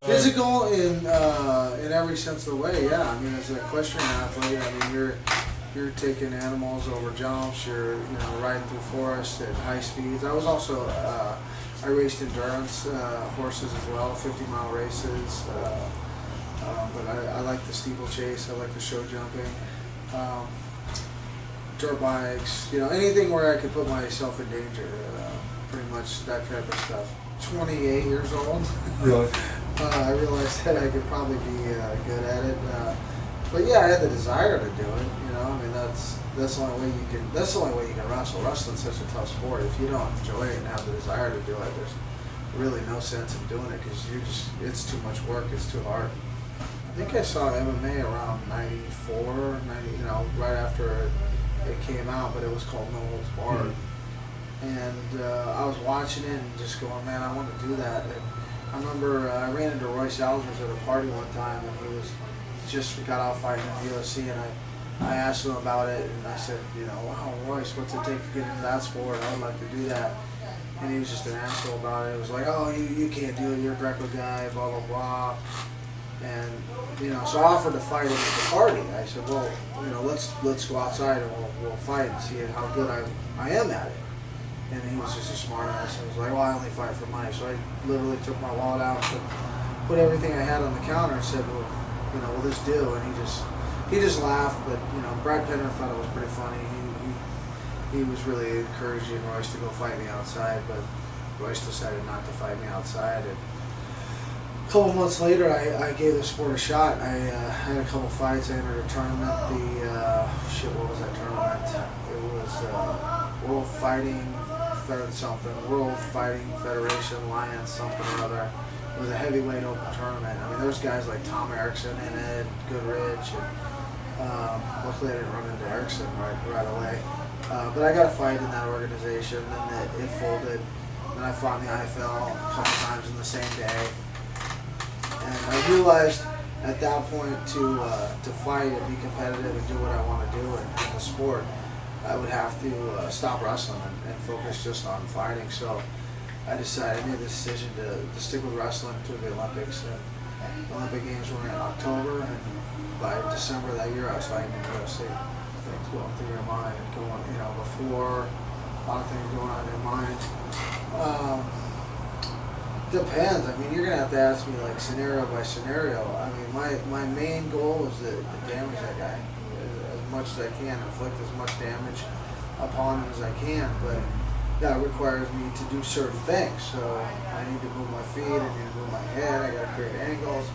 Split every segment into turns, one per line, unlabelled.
Physical in every sense of the way, yeah. I mean, as an equestrian athlete, I mean, you're taking animals over jumps. You're riding through forests at high speeds. I was also I raced endurance horses as well, 50-mile races. But I like the steeplechase. I like the show jumping. Dirt bikes, anything where I could put myself in danger. Pretty much that type of stuff. 28 years old.
Really?
I realized that I could probably be good at it, but yeah, I had the desire to do it. I mean, that's the only way you can. That's the only way you can wrestle. Wrestling's such a tough sport. If you don't enjoy it and have the desire to do it, there's really no sense in doing it because it's too much work. It's too hard. I think I saw MMA around 94, 90, right after it came out, but it was called No Holds Barred. And I was watching it and just going, man, I want to do that. And I remember I ran into Royce Algers at a party one time, and he was just got out fighting in the UFC, and I asked him about it, and I said, wow, Royce, what's it take to get into that sport? I would like to do that. And he was just an asshole about it. It was like, oh, you can't do it. You're a Greco guy, blah, blah, blah. And, so I offered to fight him at the party. I said, well, let's go outside and we'll fight and see how good I am at it. And he was just a smart ass. He was like, well, I only fight for money. So I literally took my wallet out and put everything I had on the counter and said, well, will this do? And he just laughed. But, Brad Penner thought it was pretty funny. He was really encouraging Royce to go fight me outside, but Royce decided not to fight me outside. And a couple months later, I gave the sport a shot. I had a couple fights. I entered a tournament. What was that tournament? It was World Fighting Federation Alliance, something or other. It was a heavyweight open tournament. I mean, there was guys like Tom Erickson in it, Goodrich, and luckily I didn't run into Erickson right away. But I got a fight in that organization, then it folded. Then I fought in the IFL a couple times in the same day. And I realized at that point to fight and be competitive and do what I want to do in the sport, I would have to stop wrestling and focus just on fighting. So I decided, I made the decision to stick with wrestling through the Olympics. And the Olympic Games were in October, and by December that year I was fighting in the UFC. Things going through your mind, before a lot of things going on in your mind. Depends. I mean, you're gonna have to ask me like scenario by scenario. I mean, my main goal is to damage that guy as much as I can, inflict as much damage upon him as I can. But that requires me to do certain things. So I need to move my feet. I need to move my head. I got to create angles.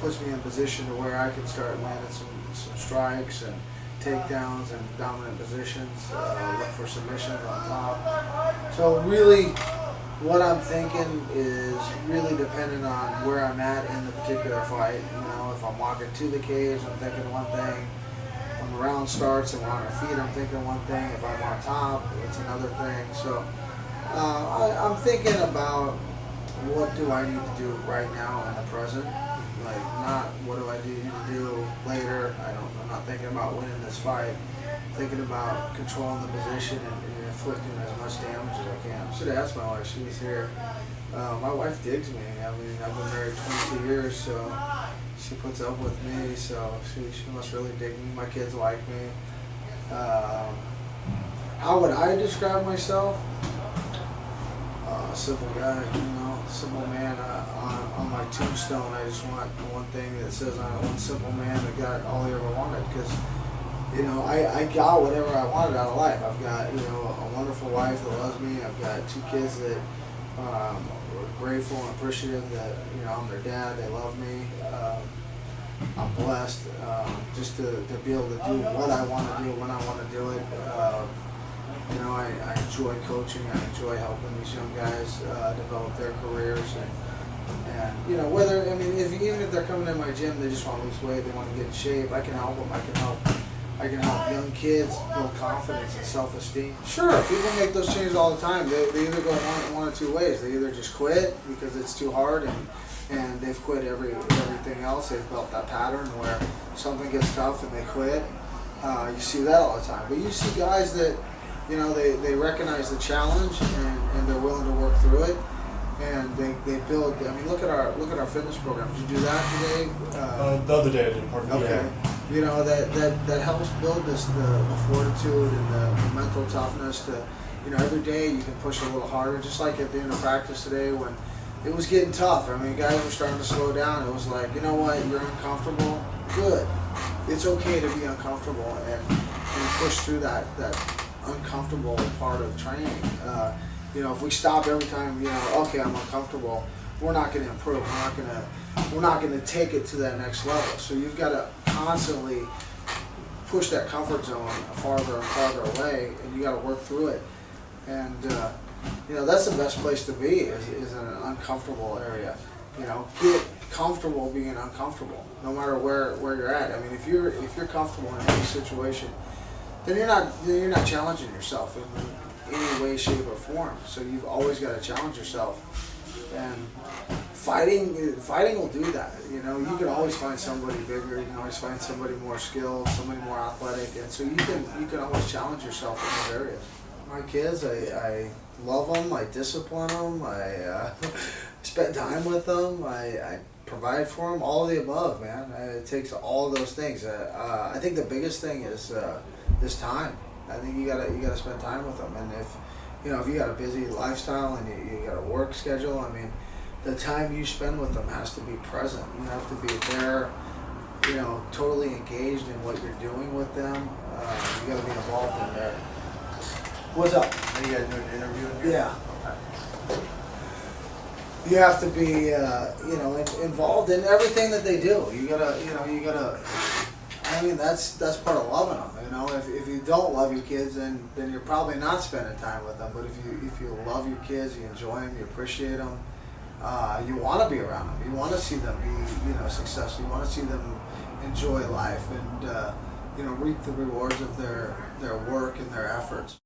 Puts me in a position to where I can start landing some strikes and takedowns and dominant positions. Look for submissions on top. So really, what I'm thinking is really dependent on where I'm at in the particular fight. If I'm walking to the cage, I'm thinking one thing. When the round starts and we're on our feet, I'm thinking one thing. If I'm on top, it's another thing. So I'm thinking about what do I need to do right now in the present. Like, not what do I need to do later. I'm not thinking about winning this fight. I'm thinking about controlling the position and inflicting as much damage as I can. I should have asked my wife. She was here. My wife digs me. I mean, I've been married 22 years, so she puts up with me. So she must really dig me. My kids like me. How would I describe myself? A simple guy, simple man. On my tombstone, I just want one thing that says I'm one simple man that got all he ever wanted. Because I got whatever I wanted out of life. I've got a wonderful wife that loves me. I've got 2 kids that are grateful and appreciative that I'm their dad. They love me. I'm blessed just to be able to do what I want to do when I want to do it. I enjoy coaching. I enjoy helping these young guys develop their careers, and even if they're coming in my gym, they just want to lose weight, they want to get in shape. I can help them. I can help young kids build confidence and self-esteem. Sure, people make those changes all the time. They either go one or two ways. They either just quit because it's too hard and they've quit everything else. They've built that pattern where something gets tough and they quit. You see that all the time. But you see guys that, you know, they recognize the challenge and they're willing to work through it. And they build. I mean, look at our fitness program. Did you do that today?
The other day I did part of it.
Okay. You know, that helps build the fortitude and the mental toughness to, you know, every day you can push a little harder. Just like at the end of practice today when it was getting tough. I mean, guys were starting to slow down. It was like, you know what, you're uncomfortable. Good. It's okay to be uncomfortable and push through that uncomfortable part of training. You know, if we stop every time, you know, okay, I'm uncomfortable, we're not going to improve. We're not going to take it to that next level. So you've got to constantly push that comfort zone farther and farther away, and you got to work through it. And you know, that's the best place to be is in an uncomfortable area. You know, get comfortable being uncomfortable, no matter where you're at. I mean, if you're comfortable in any situation, then you're not challenging yourself in any way, shape, or form. So you've always got to challenge yourself. And fighting will do that. You know, you can always find somebody bigger. You can always find somebody more skilled, somebody more athletic, and so you can always challenge yourself in those areas. My kids, I love them. I discipline them. I spend time with them. I provide for them. All of the above, man. It takes all of those things. I think the biggest thing is time. I think you gotta spend time with them. And if you got a busy lifestyle and you got a work schedule, I mean, the time you spend with them has to be present. You have to be there, you know, totally engaged in what you're doing with them. You got to be involved in there. What's up?
Are you guys doing an interview in here?
Yeah.
Okay.
You have to be, you know, involved in everything that they do. You gotta. I mean, that's part of loving them. You know, if you don't love your kids, then you're probably not spending time with them. But if you love your kids, you enjoy them, you appreciate them, you want to be around them. You want to see them be, you know, successful. You want to see them enjoy life and you know, reap the rewards of their work and their efforts.